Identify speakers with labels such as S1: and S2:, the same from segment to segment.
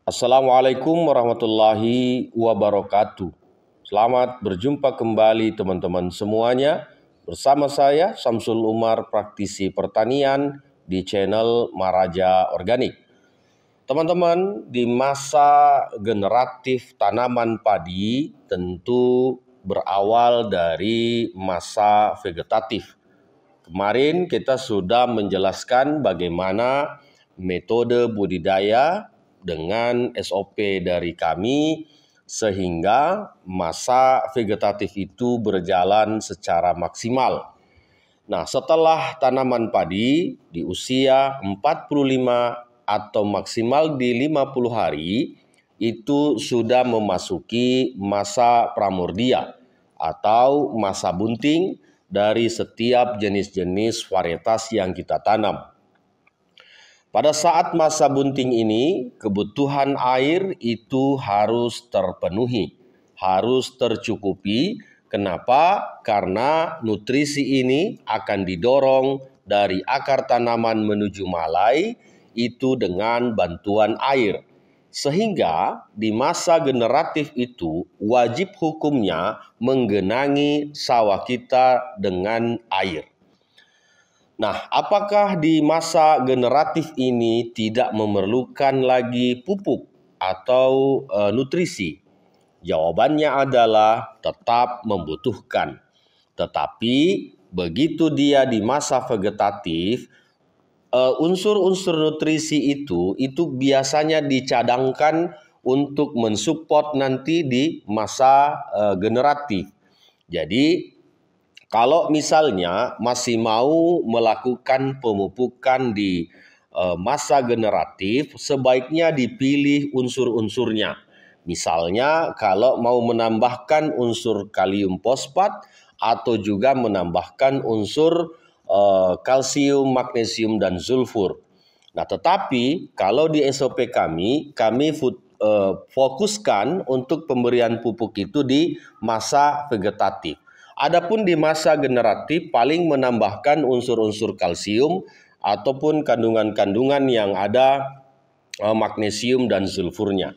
S1: Assalamualaikum warahmatullahi wabarakatuh. Selamat berjumpa kembali teman-teman semuanya. Bersama saya Samsul Umar, praktisi pertanian di channel Maraja Organik. Teman-teman, di masa generatif tanaman padi tentu berawal dari masa vegetatif. Kemarin kita sudah menjelaskan bagaimana metode budidaya dengan SOP dari kami sehingga masa vegetatif itu berjalan secara maksimal. Nah, setelah tanaman padi di usia 45 atau maksimal di 50 hari itu sudah memasuki masa pramordia atau masa bunting dari setiap jenis-jenis varietas yang kita tanam. Pada saat masa bunting ini, kebutuhan air itu harus terpenuhi, harus tercukupi. Kenapa? Karena nutrisi ini akan didorong dari akar tanaman menuju malai itu dengan bantuan air. Sehingga di masa generatif itu wajib hukumnya menggenangi sawah kita dengan air. Nah, apakah di masa generatif ini tidak memerlukan lagi pupuk atau nutrisi? Jawabannya adalah tetap membutuhkan. Tetapi begitu dia di masa vegetatif, unsur-unsur nutrisi itu biasanya dicadangkan untuk mensupport nanti di masa generatif. Jadi kalau misalnya masih mau melakukan pemupukan di masa generatif, sebaiknya dipilih unsur-unsurnya. Misalnya kalau mau menambahkan unsur kalium fosfat atau juga menambahkan unsur kalsium, magnesium, dan sulfur. Nah, tetapi kalau di SOP kami fokuskan untuk pemberian pupuk itu di masa vegetatif. Adapun di masa generatif paling menambahkan unsur-unsur kalsium ataupun kandungan-kandungan yang ada magnesium dan sulfurnya.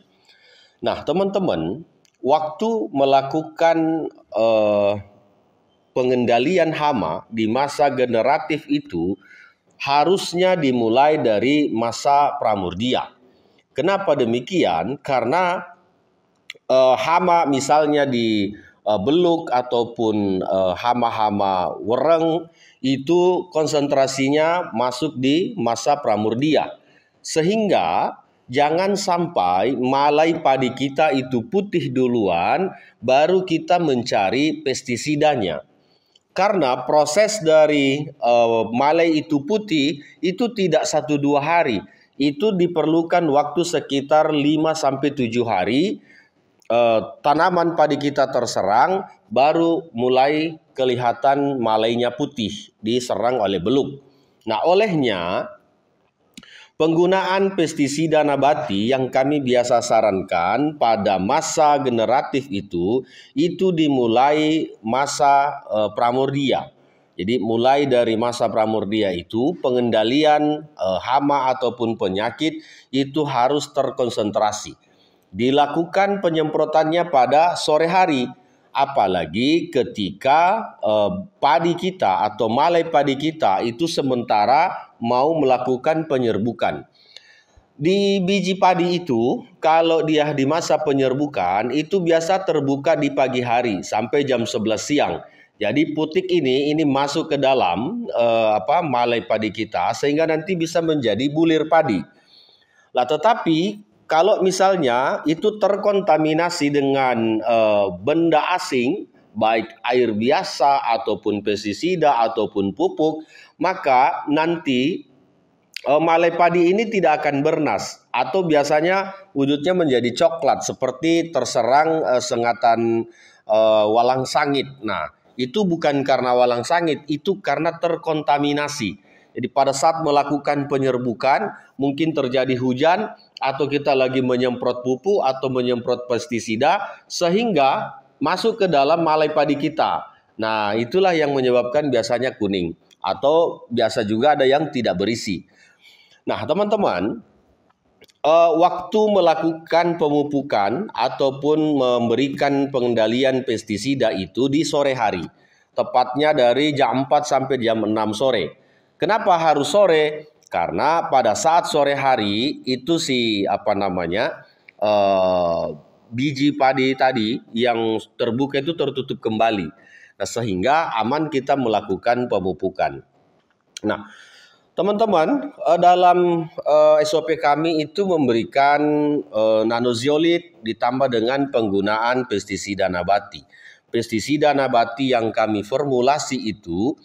S1: Nah, teman-teman, waktu melakukan pengendalian hama di masa generatif itu harusnya dimulai dari masa pramordia. Kenapa demikian? Karena hama misalnya di beluk ataupun hama-hama wereng itu konsentrasinya masuk di masa pramordia. Sehingga jangan sampai malai padi kita itu putih duluan baru kita mencari pestisidanya. Karena proses dari malai itu putih itu tidak 1-2 hari. Itu diperlukan waktu sekitar 5-7 hari. Tanaman padi kita terserang, baru mulai kelihatan malainya putih, diserang oleh beluk. Nah, olehnya penggunaan pestisida nabati yang kami biasa sarankan pada masa generatif itu dimulai masa pramordia. Jadi mulai dari masa pramordia itu pengendalian hama ataupun penyakit itu harus terkonsentrasi. Dilakukan penyemprotannya pada sore hari, apalagi ketika padi kita atau malai padi kita itu sementara mau melakukan penyerbukan. Di biji padi itu, kalau dia di masa penyerbukan, itu biasa terbuka di pagi hari sampai jam 11 siang. Jadi putik ini masuk ke dalam malai padi kita sehingga nanti bisa menjadi bulir padi. Lah, tetapi kalau misalnya itu terkontaminasi dengan benda asing, baik air biasa ataupun pestisida ataupun pupuk, maka nanti malai padi ini tidak akan bernas atau biasanya wujudnya menjadi coklat seperti terserang sengatan walang sangit. Nah, itu bukan karena walang sangit, itu karena terkontaminasi. Jadi pada saat melakukan penyerbukan mungkin terjadi hujan atau kita lagi menyemprot pupuk atau menyemprot pestisida sehingga masuk ke dalam malai padi kita. Nah, itulah yang menyebabkan biasanya kuning atau biasa juga ada yang tidak berisi. Nah, teman-teman, Waktu melakukan pemupukan ataupun memberikan pengendalian pestisida itu di sore hari. Tepatnya dari jam 4 sampai jam 6 sore. Kenapa harus sore? Karena pada saat sore hari itu biji padi tadi yang terbuka itu tertutup kembali. Nah, sehingga aman kita melakukan pemupukan. Nah, teman-teman, dalam SOP kami itu memberikan nanozeolit ditambah dengan penggunaan pestisida nabati. Pestisida nabati yang kami formulasi itu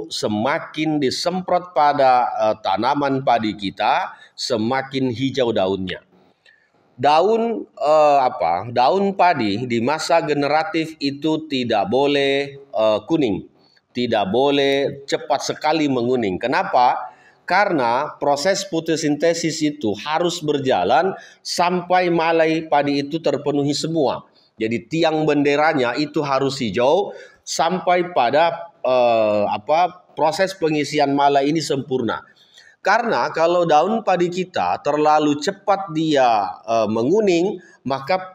S1: semakin disemprot pada tanaman padi kita, semakin hijau daunnya. Daun padi di masa generatif itu tidak boleh kuning, tidak boleh cepat sekali menguning. Kenapa? Karena proses fotosintesis itu harus berjalan sampai malai padi itu terpenuhi semua. Jadi tiang benderanya itu harus hijau sampai pada proses pengisian malai ini sempurna. Karena kalau daun padi kita terlalu cepat dia menguning, maka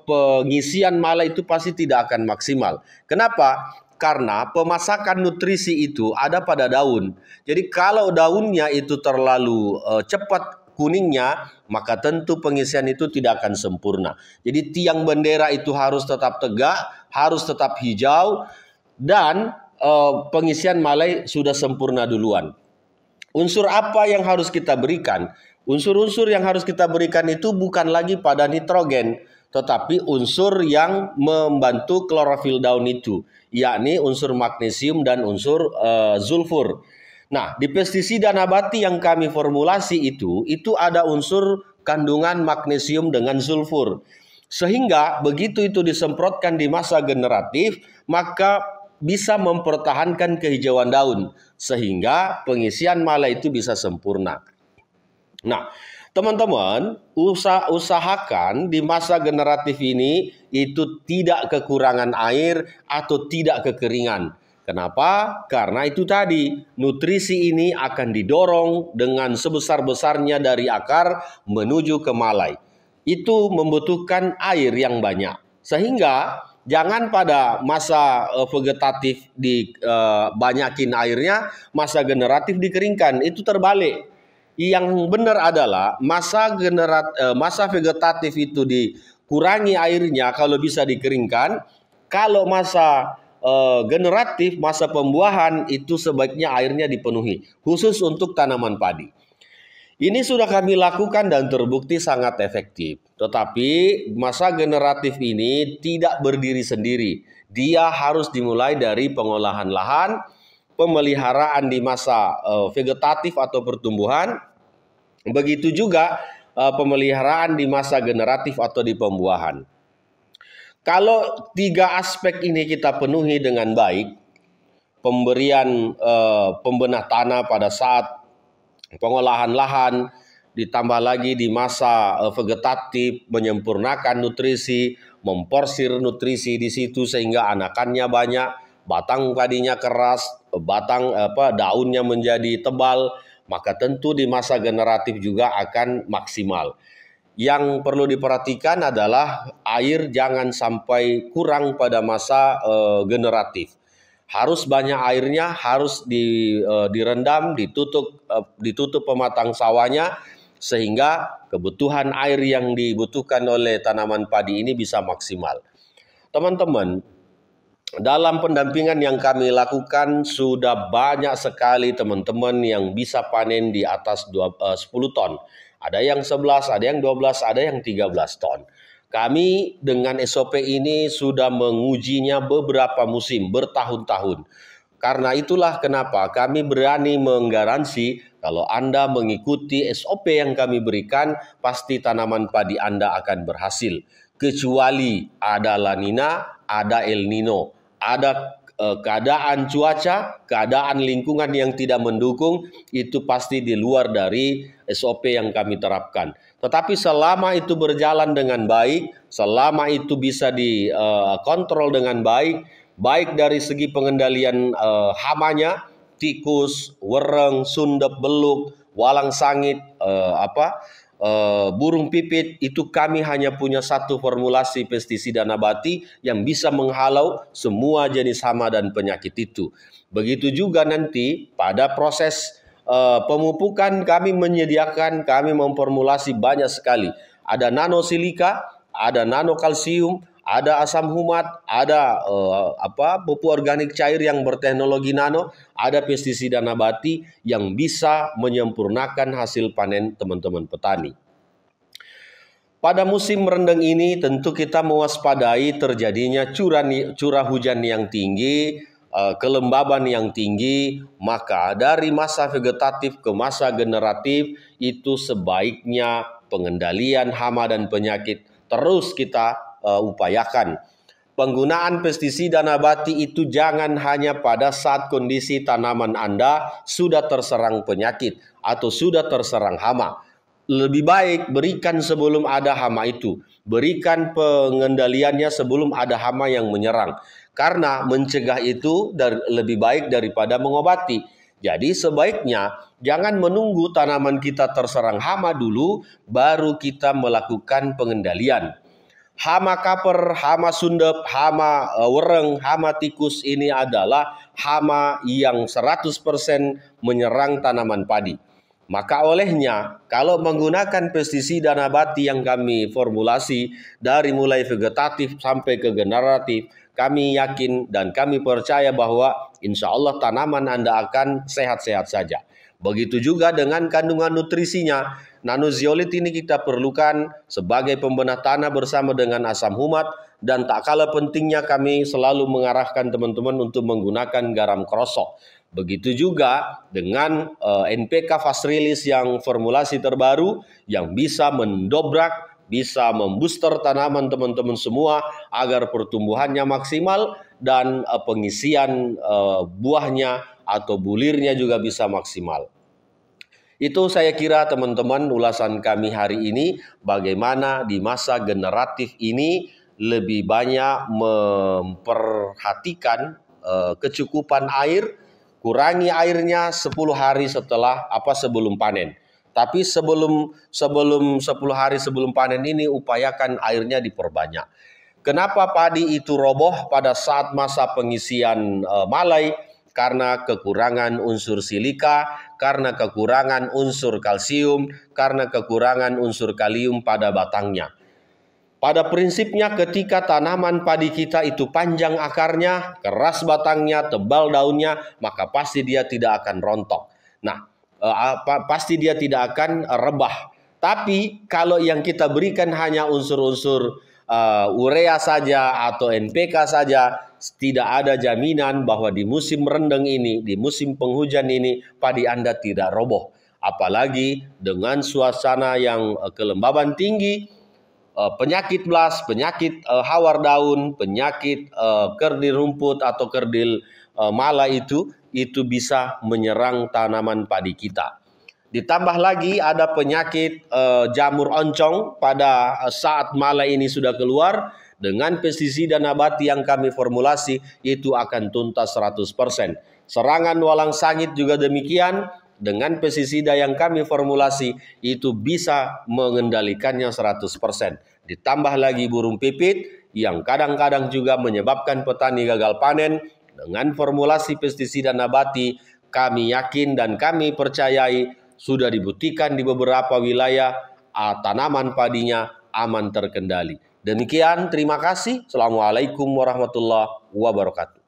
S1: pengisian malai itu pasti tidak akan maksimal. Kenapa? Karena pemasakan nutrisi itu ada pada daun. Jadi kalau daunnya itu terlalu cepat kuningnya, maka tentu pengisian itu tidak akan sempurna. Jadi tiang bendera itu harus tetap tegak, harus tetap hijau, dan pengisian malai sudah sempurna duluan. Unsur apa yang harus kita berikan? Unsur-unsur yang harus kita berikan itu bukan lagi pada nitrogen, tetapi unsur yang membantu klorofil daun itu, yakni unsur magnesium dan unsur sulfur. Nah, di pestisida nabati yang kami formulasi itu ada unsur kandungan magnesium dengan sulfur. Sehingga begitu itu disemprotkan di masa generatif, maka bisa mempertahankan kehijauan daun sehingga pengisian malai itu bisa sempurna. Nah, teman-teman, usahakan di masa generatif ini itu tidak kekurangan air atau tidak kekeringan. Kenapa? Karena itu tadi, nutrisi ini akan didorong dengan sebesar-besarnya dari akar menuju ke malai. Itu membutuhkan air yang banyak. Sehingga jangan pada masa vegetatif dibanyakin airnya, masa generatif dikeringkan. Itu terbalik. Yang benar adalah masa vegetatif itu dikurangi airnya kalau bisa dikeringkan. Kalau masa generatif, masa pembuahan itu sebaiknya airnya dipenuhi, khusus untuk tanaman padi. Ini sudah kami lakukan dan terbukti sangat efektif. Tetapi masa generatif ini tidak berdiri sendiri. Dia harus dimulai dari pengolahan lahan, pemeliharaan di masa vegetatif atau pertumbuhan, begitu juga pemeliharaan di masa generatif atau di pembuahan. Kalau tiga aspek ini kita penuhi dengan baik, pemberian pembenah tanah pada saat pengolahan lahan, ditambah lagi di masa vegetatif, menyempurnakan nutrisi, memporsir nutrisi di situ sehingga anakannya banyak, batang padinya keras, daunnya menjadi tebal, maka tentu di masa generatif juga akan maksimal. Yang perlu diperhatikan adalah air jangan sampai kurang pada masa generatif. Harus banyak airnya, harus direndam, ditutup pematang sawahnya sehingga kebutuhan air yang dibutuhkan oleh tanaman padi ini bisa maksimal. Teman-teman, dalam pendampingan yang kami lakukan sudah banyak sekali teman-teman yang bisa panen di atas 10 ton. Ada yang 11, ada yang 12, ada yang 13 ton. Kami dengan SOP ini sudah mengujinya beberapa musim, bertahun-tahun. Karena itulah kenapa kami berani menggaransi kalau Anda mengikuti SOP yang kami berikan, pasti tanaman padi Anda akan berhasil. Kecuali ada La Nina, ada El Nino, ada keadaan cuaca, keadaan lingkungan yang tidak mendukung, itu pasti di luar dari SOP yang kami terapkan. Tetapi selama itu berjalan dengan baik, selama itu bisa dikontrol dengan baik, baik dari segi pengendalian hamanya, tikus, wereng, sundep, beluk, walang sangit, burung pipit itu kami hanya punya satu formulasi pestisida nabati yang bisa menghalau semua jenis hama dan penyakit itu. Begitu juga nanti pada proses pemupukan kami memformulasi banyak sekali. Ada nanosilika, ada nanokalsium, ada asam humat, ada pupuk organik cair yang berteknologi nano, ada pestisida nabati yang bisa menyempurnakan hasil panen teman-teman petani. Pada musim rendeng ini tentu kita mewaspadai terjadinya curah hujan yang tinggi, kelembaban yang tinggi, maka dari masa vegetatif ke masa generatif itu sebaiknya pengendalian hama dan penyakit terus kita upayakan. Penggunaan pestisida nabati itu jangan hanya pada saat kondisi tanaman Anda sudah terserang penyakit atau sudah terserang hama. Lebih baik berikan sebelum ada hama itu. Berikan pengendaliannya sebelum ada hama yang menyerang. Karena mencegah itu lebih baik daripada mengobati. Jadi sebaiknya jangan menunggu tanaman kita terserang hama dulu, baru kita melakukan pengendalian. Hama kaper, hama sundep, hama wereng, hama tikus ini adalah hama yang 100% menyerang tanaman padi. Maka olehnya kalau menggunakan pestisida nabati yang kami formulasi dari mulai vegetatif sampai ke generatif, kami yakin dan kami percaya bahwa insya Allah tanaman Anda akan sehat-sehat saja. Begitu juga dengan kandungan nutrisinya. Nanozeolit ini kita perlukan sebagai pembenah tanah bersama dengan asam humat, dan tak kalah pentingnya kami selalu mengarahkan teman-teman untuk menggunakan garam krosok. Begitu juga dengan NPK Fast Release yang formulasi terbaru yang bisa mendobrak, bisa membooster tanaman teman-teman semua agar pertumbuhannya maksimal dan pengisian buahnya atau bulirnya juga bisa maksimal. Itu saya kira teman-teman ulasan kami hari ini, bagaimana di masa generatif ini lebih banyak memperhatikan kecukupan air, kurangi airnya 10 hari sebelum panen. Tapi sebelum 10 hari sebelum panen ini upayakan airnya diperbanyak. Kenapa padi itu roboh pada saat masa pengisian malai? Karena kekurangan unsur silika, karena kekurangan unsur kalsium, karena kekurangan unsur kalium pada batangnya. Pada prinsipnya ketika tanaman padi kita itu panjang akarnya, keras batangnya, tebal daunnya, maka pasti dia tidak akan rontok. Nah, pasti dia tidak akan rebah. Tapi kalau yang kita berikan hanya unsur-unsur urea saja atau NPK saja, tidak ada jaminan bahwa di musim rendeng ini, di musim penghujan ini, padi Anda tidak roboh. Apalagi dengan suasana yang kelembaban tinggi, penyakit blas, penyakit hawar daun, penyakit kerdil rumput atau kerdil mala itu bisa menyerang tanaman padi kita. Ditambah lagi ada penyakit jamur oncong pada saat mala ini sudah keluar. Dengan pestisida nabati yang kami formulasi itu akan tuntas 100%. Serangan walang sangit juga demikian. Dengan pestisida yang kami formulasi itu bisa mengendalikannya 100%. Ditambah lagi burung pipit yang kadang-kadang juga menyebabkan petani gagal panen. Dengan formulasi pestisida nabati kami yakin dan kami percayai sudah dibuktikan di beberapa wilayah tanaman padinya aman terkendali. Demikian, terima kasih. Assalamualaikum warahmatullahi wabarakatuh.